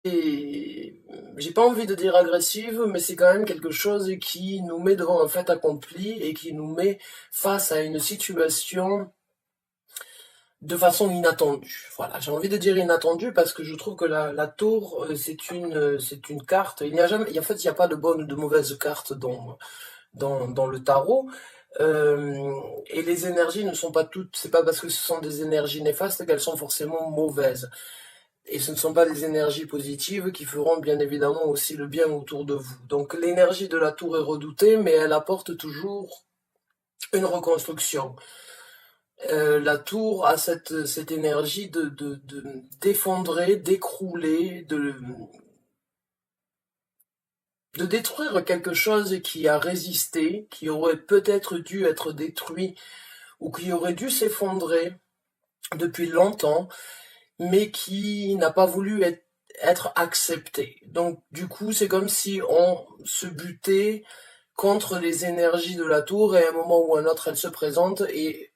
Et j'ai pas envie de dire agressive, mais c'est quand même quelque chose qui nous met devant un fait accompli et qui nous met face à une situation de façon inattendue. Voilà, j'ai envie de dire inattendue parce que je trouve que la tour, c'est une carte. Il n'y a jamais, en fait, il n'y a pas de bonne ou de mauvaise carte dans le tarot. Euh, et les énergies ne sont pas toutes, c'est pas parce que ce sont des énergies néfastes qu'elles sont forcément mauvaises. Et ce ne sont pas des énergies positives qui feront bien évidemment aussi le bien autour de vous. Donc l'énergie de la tour est redoutée, mais elle apporte toujours une reconstruction. La tour a cette énergie d'effondrer, d'écrouler, de détruire quelque chose qui a résisté, qui aurait peut-être dû être détruit ou qui aurait dû s'effondrer depuis longtemps, mais qui n'a pas voulu être accepté. Donc du coup, c'est comme si on se butait contre les énergies de la tour et à un moment ou à un autre, elle se présente et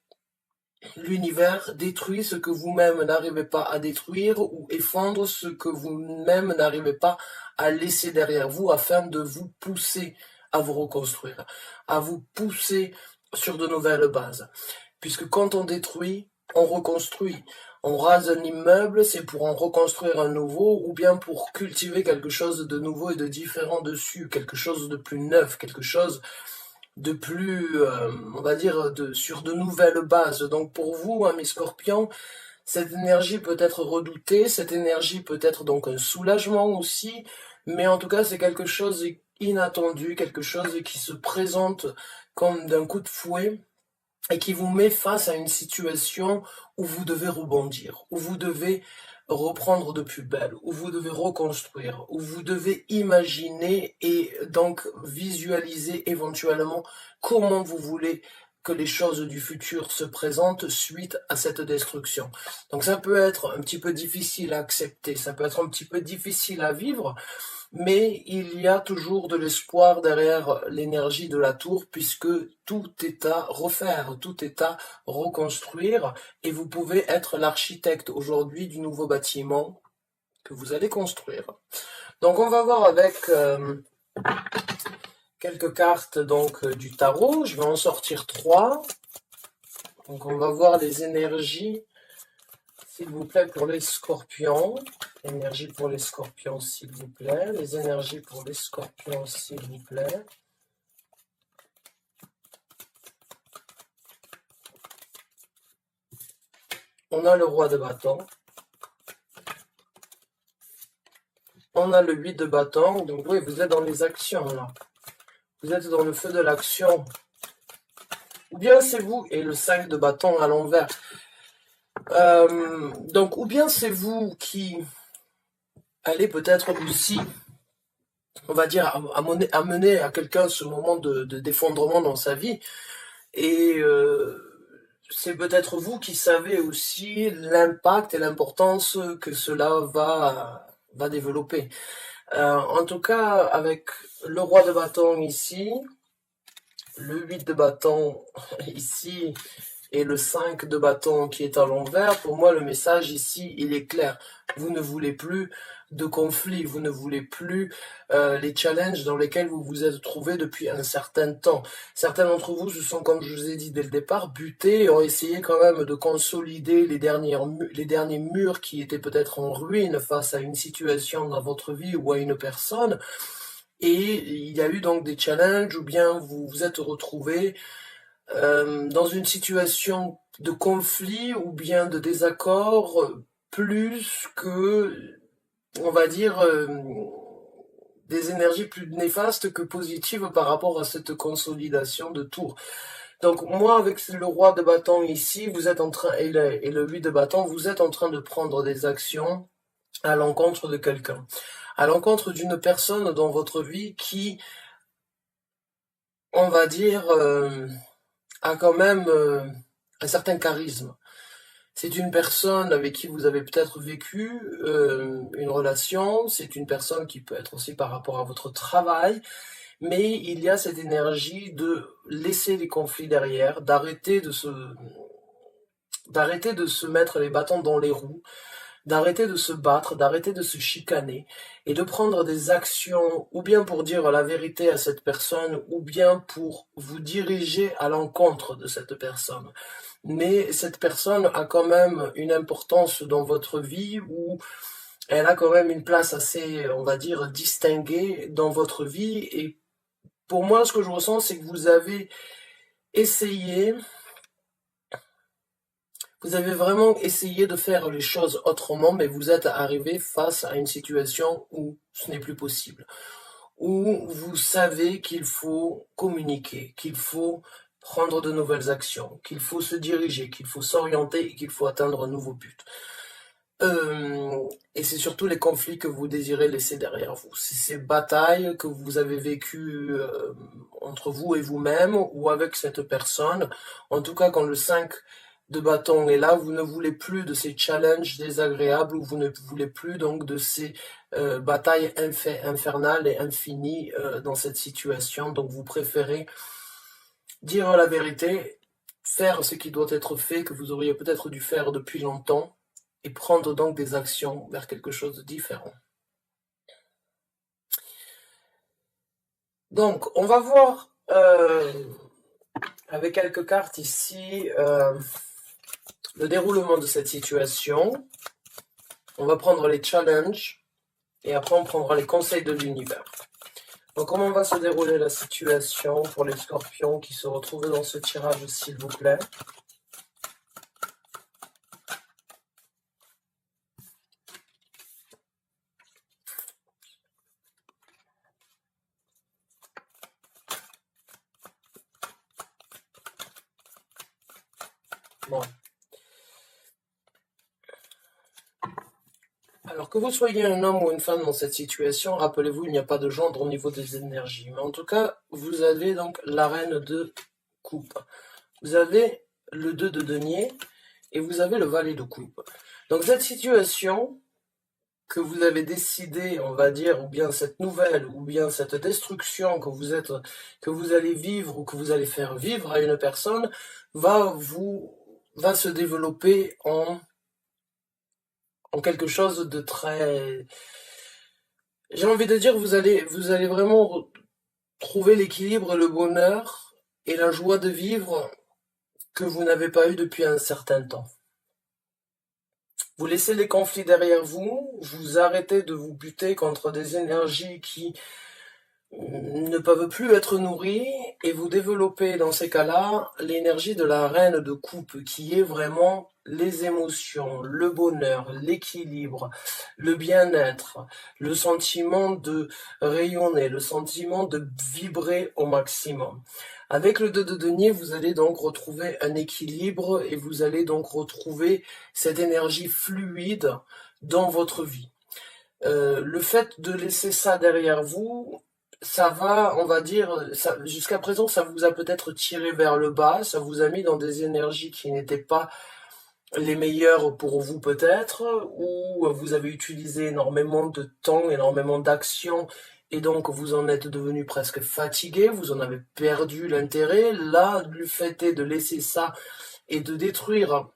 l'univers détruit ce que vous-même n'arrivez pas à détruire ou effondre ce que vous-même n'arrivez pas à laisser derrière vous afin de vous pousser à vous reconstruire, à vous pousser sur de nouvelles bases. Puisque quand on détruit, on reconstruit. On rase un immeuble, c'est pour en reconstruire un nouveau, ou bien pour cultiver quelque chose de nouveau et de différent dessus, quelque chose de plus neuf, quelque chose de plus, on va dire, sur de nouvelles bases. Donc pour vous, hein, mes scorpions, cette énergie peut être redoutée, cette énergie peut être donc un soulagement aussi, mais en tout cas c'est quelque chose inattendu, quelque chose qui se présente comme d'un coup de fouet et qui vous met face à une situation où vous devez rebondir, où vous devez reprendre de plus belle, où vous devez reconstruire, où vous devez imaginer et donc visualiser éventuellement comment vous voulez que les choses du futur se présentent suite à cette destruction. Donc ça peut être un petit peu difficile à accepter, ça peut être un petit peu difficile à vivre, mais il y a toujours de l'espoir derrière l'énergie de la tour puisque tout est à refaire, tout est à reconstruire et vous pouvez être l'architecte aujourd'hui du nouveau bâtiment que vous allez construire. Donc on va voir avec quelques cartes du tarot. Je vais en sortir 3. Donc on va voir les énergies, s'il vous plaît, pour les scorpions. Énergie pour les scorpions, s'il vous plaît. Les énergies pour les scorpions, s'il vous plaît. On a le roi de bâton. On a le 8 de bâton. Donc oui, vous êtes dans les actions là. Vous êtes dans le feu de l'action. Ou bien c'est vous et le 5 de bâton à l'envers. Donc ou bien c'est vous qui allez peut-être aussi, on va dire, amener à quelqu'un ce moment d'effondrement dans sa vie. Et c'est peut-être vous qui savez aussi l'impact et l'importance que cela va développer. En tout cas, avec le roi de bâton ici, le 8 de bâton ici et le 5 de bâton qui est à l'envers, pour moi le message ici il est clair. Vous ne voulez plus de conflits, vous ne voulez plus les challenges dans lesquels vous vous êtes trouvé depuis un certain temps. Certains d'entre vous se sont, comme je vous ai dit dès le départ, butés et ont essayé quand même de consolider les derniers murs qui étaient peut-être en ruine face à une situation dans votre vie ou à une personne. Et il y a eu donc des challenges ou bien vous vous êtes retrouvé dans une situation de conflit ou bien de désaccord plus que, on va dire, des énergies plus néfastes que positives par rapport à cette consolidation de tour. Donc moi, avec le roi de bâton ici, vous êtes en train, et le 8 de bâton, vous êtes en train de prendre des actions à l'encontre de quelqu'un, à l'encontre d'une personne dans votre vie qui, on va dire, a quand même un certain charisme. C'est une personne avec qui vous avez peut-être vécu une relation, c'est une personne qui peut être aussi par rapport à votre travail, mais il y a cette énergie de laisser les conflits derrière, d'arrêter de se mettre les bâtons dans les roues, d'arrêter de se battre, d'arrêter de se chicaner et de prendre des actions ou bien pour dire la vérité à cette personne ou bien pour vous diriger à l'encontre de cette personne. Mais cette personne a quand même une importance dans votre vie ou elle a quand même une place assez, on va dire, distinguée dans votre vie. Et pour moi, ce que je ressens, c'est que vous avez essayé, vous avez vraiment essayé de faire les choses autrement, mais vous êtes arrivé face à une situation où ce n'est plus possible. Où vous savez qu'il faut communiquer, qu'il faut prendre de nouvelles actions, qu'il faut se diriger, qu'il faut s'orienter et qu'il faut atteindre un nouveau but. Et c'est surtout les conflits que vous désirez laisser derrière vous. C'est ces batailles que vous avez vécues entre vous et vous-même ou avec cette personne. En tout cas, quand le 5 de bâton est là, vous ne voulez plus de ces challenges désagréables, ou vous ne voulez plus donc de ces batailles infernales et infinies dans cette situation. Donc vous préférez dire la vérité, faire ce qui doit être fait, que vous auriez peut-être dû faire depuis longtemps, et prendre donc des actions vers quelque chose de différent. Donc, on va voir avec quelques cartes ici le déroulement de cette situation. On va prendre les challenges et après on prendra les conseils de l'univers. Donc, comment va se dérouler la situation pour les scorpions qui se retrouvent dans ce tirage, s'il vous plaît? Bon. Alors que vous soyez un homme ou une femme dans cette situation, rappelez-vous, il n'y a pas de gendre au niveau des énergies. Mais en tout cas, vous avez donc la reine de coupe. Vous avez le 2 de denier et vous avez le valet de coupe. Donc cette situation que vous avez décidé, on va dire, ou bien cette nouvelle, ou bien cette destruction que vous allez vivre ou que vous allez faire vivre à une personne, va se développer en quelque chose de très... J'ai envie de dire, vous allez vraiment trouver l'équilibre, le bonheur et la joie de vivre que vous n'avez pas eu depuis un certain temps. Vous laissez les conflits derrière vous, vous arrêtez de vous buter contre des énergies qui ne peuvent plus être nourries et vous développez dans ces cas-là l'énergie de la reine de coupe qui est vraiment les émotions, le bonheur, l'équilibre, le bien-être, le sentiment de rayonner, le sentiment de vibrer au maximum. Avec le 2 de denier, vous allez donc retrouver un équilibre et vous allez donc retrouver cette énergie fluide dans votre vie. Le fait de laisser ça derrière vous, ça va, on va dire, jusqu'à présent, ça vous a peut-être tiré vers le bas, ça vous a mis dans des énergies qui n'étaient pas les meilleures pour vous peut-être, ou vous avez utilisé énormément de temps, énormément d'actions, et donc vous en êtes devenu presque fatigué, vous en avez perdu l'intérêt. Là, le fait est de laisser ça et de détruire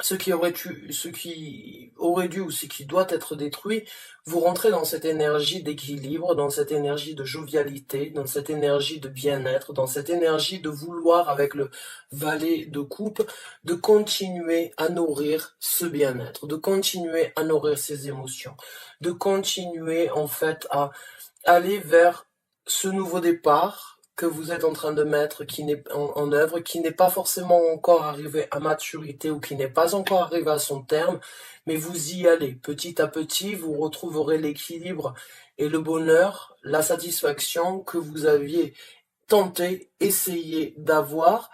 ce qui aurait dû ou ce qui doit être détruit, vous rentrez dans cette énergie d'équilibre, dans cette énergie de jovialité, dans cette énergie de bien-être, dans cette énergie de vouloir, avec le valet de coupe, de continuer à nourrir ce bien-être, de continuer à nourrir ces émotions, de continuer en fait à aller vers ce nouveau départ que vous êtes en train de mettre qui n'est en œuvre, qui n'est pas forcément encore arrivé à maturité ou qui n'est pas encore arrivé à son terme, mais vous y allez. Petit à petit, vous retrouverez l'équilibre et le bonheur, la satisfaction que vous aviez tenté, essayé d'avoir.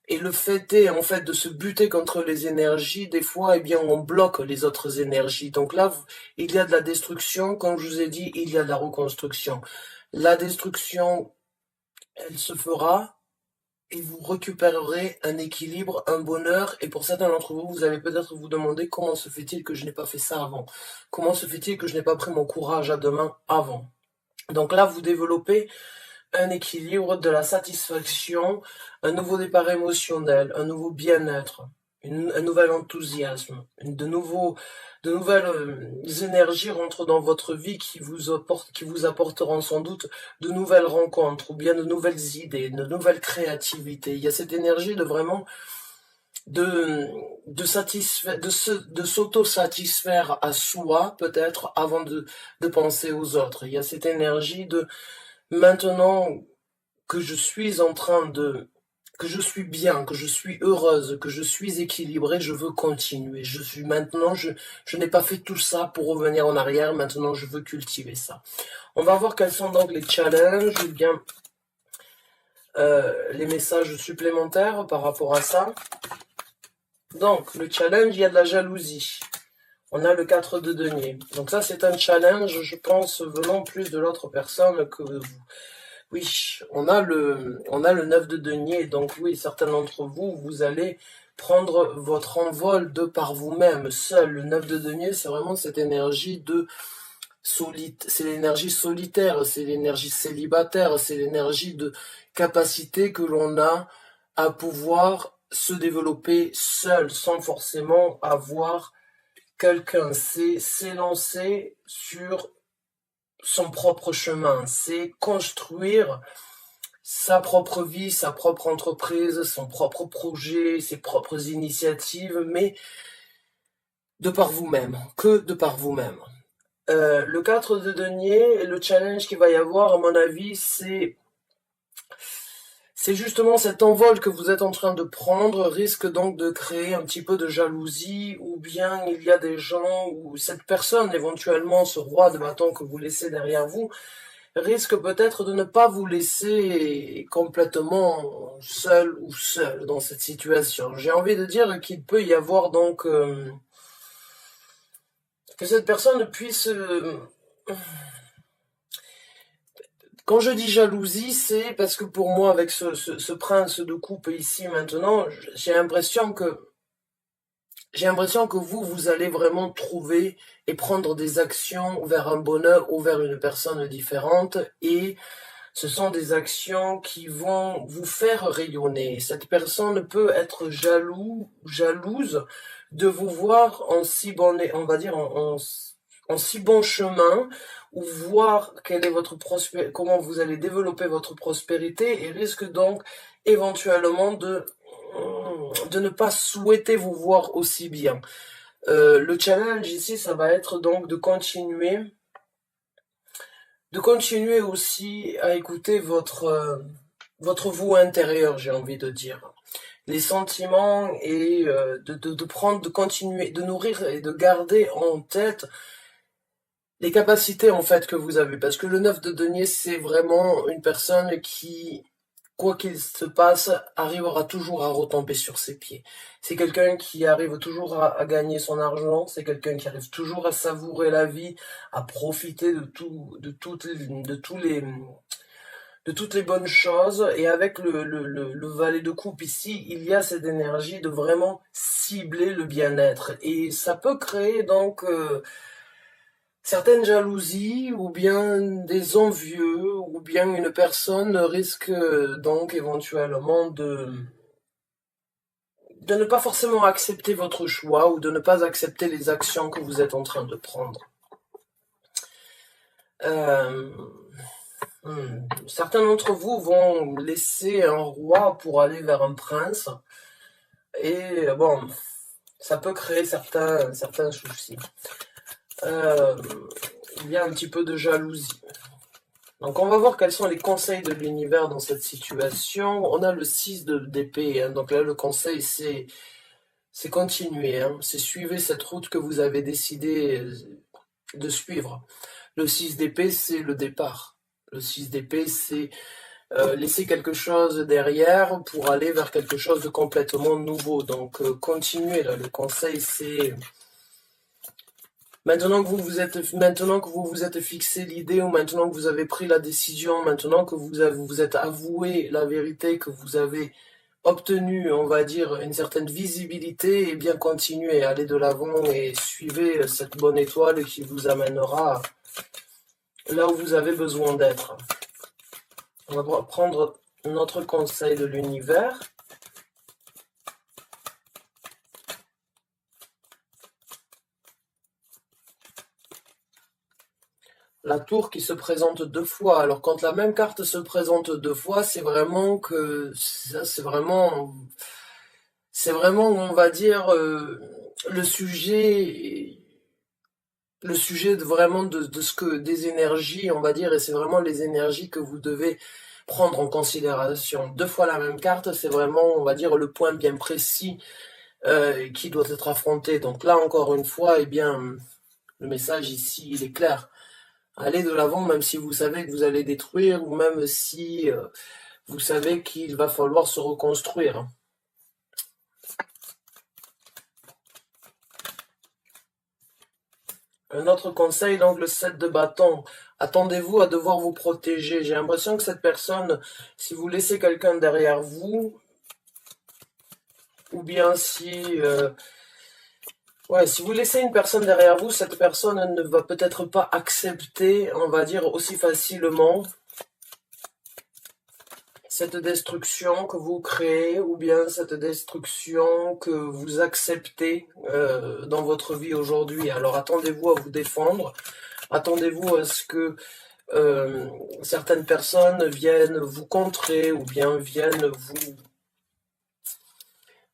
Et le fait est, en fait, de se buter contre les énergies, des fois, eh bien, on bloque les autres énergies. Donc là, il y a de la destruction, comme je vous ai dit, il y a de la reconstruction. La destruction, elle se fera et vous récupérerez un équilibre, un bonheur. Et pour certains d'entre vous, vous allez peut-être vous demander comment se fait-il que je n'ai pas fait ça avant? Comment se fait-il que je n'ai pas pris mon courage à deux mains avant? Donc là, vous développez un équilibre, de la satisfaction, un nouveau départ émotionnel, un nouveau bien-être. un nouvel enthousiasme, de nouvelles énergies rentrent dans votre vie qui vous apporteront sans doute de nouvelles rencontres ou bien de nouvelles idées, de nouvelles créativités. Il y a cette énergie de vraiment de satisfaire, de s'auto-satisfaire à soi peut-être avant de penser aux autres. Il y a cette énergie de maintenant que je suis en train de que je suis bien, que je suis heureuse, que je suis équilibrée, je veux continuer. Je suis maintenant, je n'ai pas fait tout ça pour revenir en arrière, maintenant je veux cultiver ça. On va voir quels sont donc les challenges ou bien les messages supplémentaires par rapport à ça. Donc, le challenge, il y a de la jalousie. On a le 4 de denier. Donc ça, c'est un challenge, je pense, venant plus de l'autre personne que vous. Oui, on a le 9 de denier. Donc oui, certains d'entre vous, vous allez prendre votre envol de par vous-même, seul. Le 9 de denier, c'est vraiment cette énergie de c'est l'énergie solitaire, c'est l'énergie célibataire, c'est l'énergie de capacité que l'on a à pouvoir se développer seul, sans forcément avoir quelqu'un. C'est s'élancer sur son propre chemin, c'est construire sa propre vie, sa propre entreprise, son propre projet, ses propres initiatives, mais de par vous-même, que de par vous-même. Le 4 de denier, le challenge qu'il va y avoir, à mon avis, c'est justement cet envol que vous êtes en train de prendre risque donc de créer un petit peu de jalousie, ou bien il y a des gens, ou cette personne, éventuellement ce roi de bâton que vous laissez derrière vous, risque peut-être de ne pas vous laisser complètement seul ou seul dans cette situation. J'ai envie de dire qu'il peut y avoir donc que cette personne puisse... Quand je dis jalousie, c'est parce que pour moi, avec ce prince de coupe ici maintenant, j'ai l'impression que vous allez vraiment trouver et prendre des actions vers un bonheur ou vers une personne différente, et ce sont des actions qui vont vous faire rayonner. Cette personne peut être jalouse de vous voir en si bon, on va dire en si bon chemin, ou voir quelle est votre comment vous allez développer votre prospérité, et risque donc éventuellement de ne pas souhaiter vous voir aussi bien. Le challenge ici, ça va être donc de continuer aussi à écouter votre vous intérieur, j'ai envie de dire. Les sentiments, et de continuer, de nourrir et de garder en tête les capacités en fait que vous avez. Parce que le 9 de denier, c'est vraiment une personne qui, quoi qu'il se passe, arrivera toujours à retomber sur ses pieds. C'est quelqu'un qui arrive toujours à gagner son argent, c'est quelqu'un qui arrive toujours à savourer la vie, à profiter de toutes les bonnes choses. Et avec le valet de coupe ici, il y a cette énergie de vraiment cibler le bien-être. Et ça peut créer donc certaines jalousies, ou bien des envieux, ou bien une personne risque donc éventuellement de ne pas forcément accepter votre choix, ou de ne pas accepter les actions que vous êtes en train de prendre. Certains d'entre vous vont laisser un roi pour aller vers un prince, et bon, ça peut créer certains soucis. Il y a un petit peu de jalousie. Donc on va voir quels sont les conseils de l'univers dans cette situation. On a le 6 d'épée, hein. Donc là le conseil c'est continuer, hein. C'est suivre cette route que vous avez décidé de suivre. Le 6 d'épée, c'est le départ. Le 6 d'épée, c'est laisser quelque chose derrière pour aller vers quelque chose de complètement nouveau. Donc continuer, là, le conseil c'est... Maintenant que vous vous êtes fixé l'idée, ou maintenant que vous avez pris la décision, maintenant que vous êtes avoué la vérité, que vous avez obtenu, on va dire, une certaine visibilité, et bien continuez, allez de l'avant et suivez cette bonne étoile qui vous amènera là où vous avez besoin d'être. On va prendre notre conseil de l'univers. la tour qui se présente deux fois. Alors quand la même carte se présente deux fois, c'est vraiment que c'est vraiment, on va dire, le sujet, le sujet vraiment de ce que des énergies, on va dire, et c'est vraiment les énergies que vous devez prendre en considération. Deux fois la même carte, c'est vraiment, on va dire, le point bien précis qui doit être affronté. Donc là, encore une fois, eh bien, le message ici, il est clair. Allez de l'avant, même si vous savez que vous allez détruire, ou même si vous savez qu'il va falloir se reconstruire. Un autre conseil, donc le 7 de bâton. Attendez-vous à devoir vous protéger. J'ai l'impression que cette personne, si vous laissez quelqu'un derrière vous, ou bien si... ouais, si vous laissez une personne derrière vous, cette personne ne va peut-être pas accepter, on va dire, aussi facilement cette destruction que vous créez ou bien cette destruction que vous acceptez dans votre vie aujourd'hui. Alors attendez-vous à vous défendre, attendez-vous à ce que certaines personnes viennent vous contrer ou bien viennent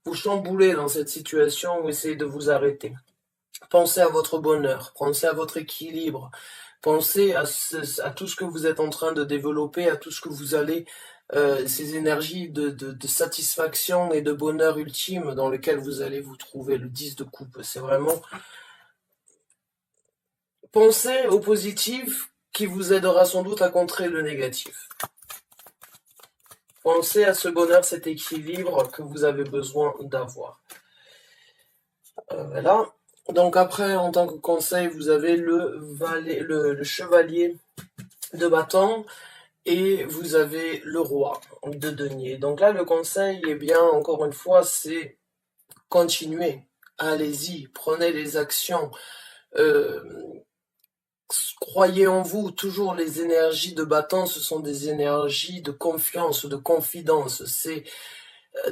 vous chambouler dans cette situation ou essayer de vous arrêter. Pensez à votre bonheur, pensez à votre équilibre, pensez à tout ce que vous êtes en train de développer, à tout ce que vous allez, ces énergies de satisfaction et de bonheur ultime dans lesquelles vous allez vous trouver. Le 10 de coupe, c'est vraiment... Pensez au positif qui vous aidera sans doute à contrer le négatif. Pensez à ce bonheur, cet équilibre que vous avez besoin d'avoir. Voilà. Donc après, en tant que conseil, vous avez le chevalier de bâton et vous avez le roi de denier. Donc là, le conseil, eh bien, encore une fois, c'est continuer. Allez-y, prenez les actions. Croyez en vous. Toujours les énergies de bâton, ce sont des énergies de confiance, de confidence. C'est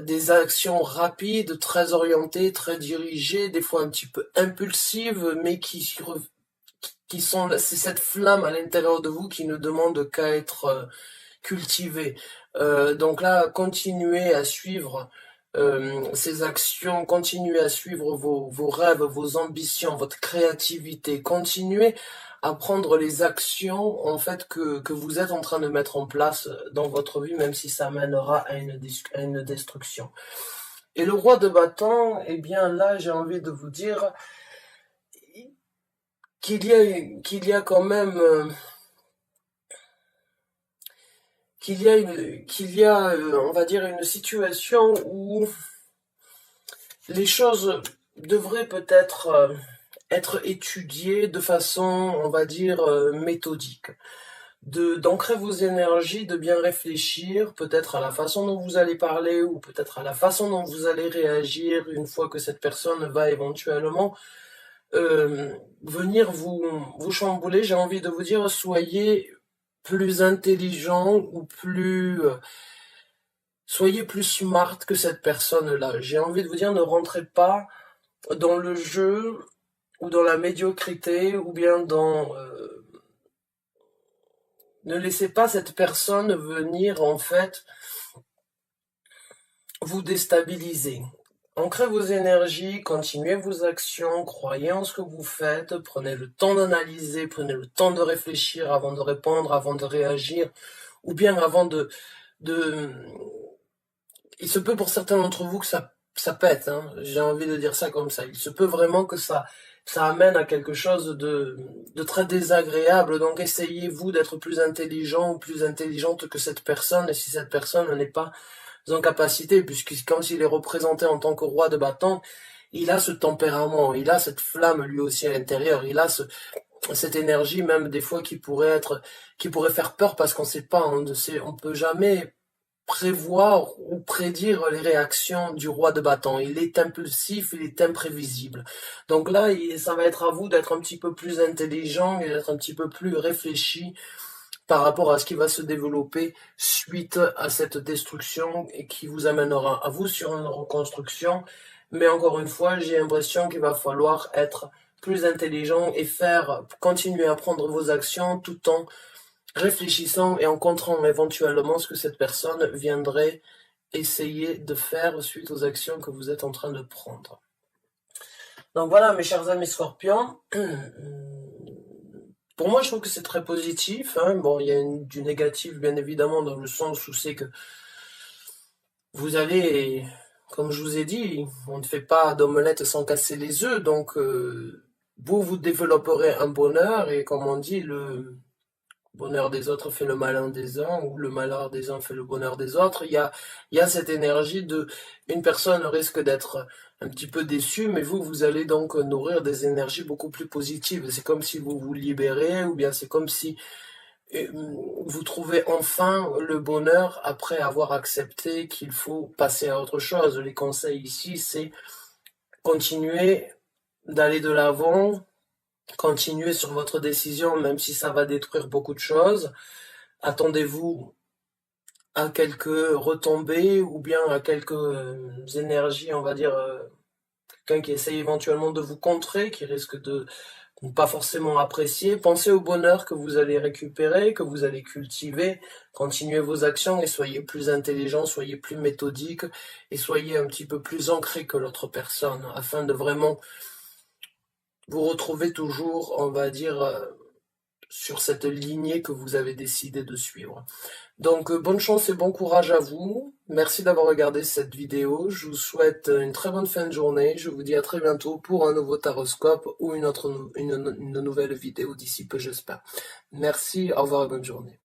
des actions rapides, très orientées, très dirigées, des fois un petit peu impulsives, mais qui sont, c'est cette flamme à l'intérieur de vous qui ne demande qu'à être cultivée. Donc là, continuez à suivre ces actions, continuez à suivre vos rêves, vos ambitions, votre créativité, continuez à prendre les actions en fait que vous êtes en train de mettre en place dans votre vie, même si ça mènera à une destruction. Et le roi de bâton, eh bien là, j'ai envie de vous dire qu'il y a quand même on va dire une situation où les choses devraient peut-être être étudiées de façon, on va dire, méthodique. D'ancrer vos énergies, de bien réfléchir, peut-être à la façon dont vous allez parler ou peut-être à la façon dont vous allez réagir une fois que cette personne va éventuellement venir vous chambouler. J'ai envie de vous dire, soyez plus intelligent ou soyez plus smart que cette personne-là. J'ai envie de vous dire, ne rentrez pas dans le jeu ou dans la médiocrité ou bien ne laissez pas cette personne venir en fait vous déstabiliser. Ancrez vos énergies, continuez vos actions, croyez en ce que vous faites, prenez le temps d'analyser, prenez le temps de réfléchir avant de répondre, avant de réagir, ou bien avant il se peut pour certains d'entre vous que ça pète, hein. J'ai envie de dire ça comme ça. Il se peut vraiment que ça amène à quelque chose de très désagréable. Donc essayez-vous d'être plus intelligent ou plus intelligente que cette personne. Et si cette personne n'est pas en capacité, puisque quand il est représenté en tant que roi de bâton, il a ce tempérament, il a cette flamme lui aussi à l'intérieur, il a cette énergie même des fois qui pourrait faire peur parce qu'on sait pas, on peut jamais prévoir ou prédire les réactions du roi de bâton. Il est impulsif, il est imprévisible. Donc là, ça va être à vous d'être un petit peu plus intelligent et d'être un petit peu plus réfléchi par rapport à ce qui va se développer suite à cette destruction et qui vous amènera à vous sur une reconstruction. Mais encore une fois, j'ai l'impression qu'il va falloir être plus intelligent et continuer à prendre vos actions tout en réfléchissant et en contrant éventuellement ce que cette personne viendrait essayer de faire suite aux actions que vous êtes en train de prendre. Donc voilà, mes chers amis scorpions, pour moi je trouve que c'est très positif, hein. Bon, il y a du négatif bien évidemment dans le sens où c'est que vous allez, comme je vous ai dit, on ne fait pas d'omelette sans casser les œufs, donc vous développerez un bonheur, et comme on dit, le bonheur des autres fait le malheur des uns, ou le malheur des uns fait le bonheur des autres. Il y a cette énergie de, une personne risque d'être un petit peu déçue, mais vous allez donc nourrir des énergies beaucoup plus positives. C'est comme si vous vous libérez, ou bien c'est comme si vous trouvez enfin le bonheur après avoir accepté qu'il faut passer à autre chose. Les conseils ici, c'est continuer d'aller de l'avant, continuez sur votre décision, même si ça va détruire beaucoup de choses. Attendez-vous à quelques retombées ou bien à quelques énergies, on va dire, quelqu'un qui essaye éventuellement de vous contrer, qui risque de ne pas forcément apprécier. Pensez au bonheur que vous allez récupérer, que vous allez cultiver. Continuez vos actions et soyez plus intelligent, soyez plus méthodique et soyez un petit peu plus ancré que l'autre personne afin de vraiment vous retrouver toujours, on va dire, sur cette lignée que vous avez décidé de suivre. Donc, bonne chance et bon courage à vous. Merci d'avoir regardé cette vidéo. Je vous souhaite une très bonne fin de journée. Je vous dis à très bientôt pour un nouveau taroscope ou une nouvelle vidéo d'ici peu, j'espère. Merci, au revoir et bonne journée.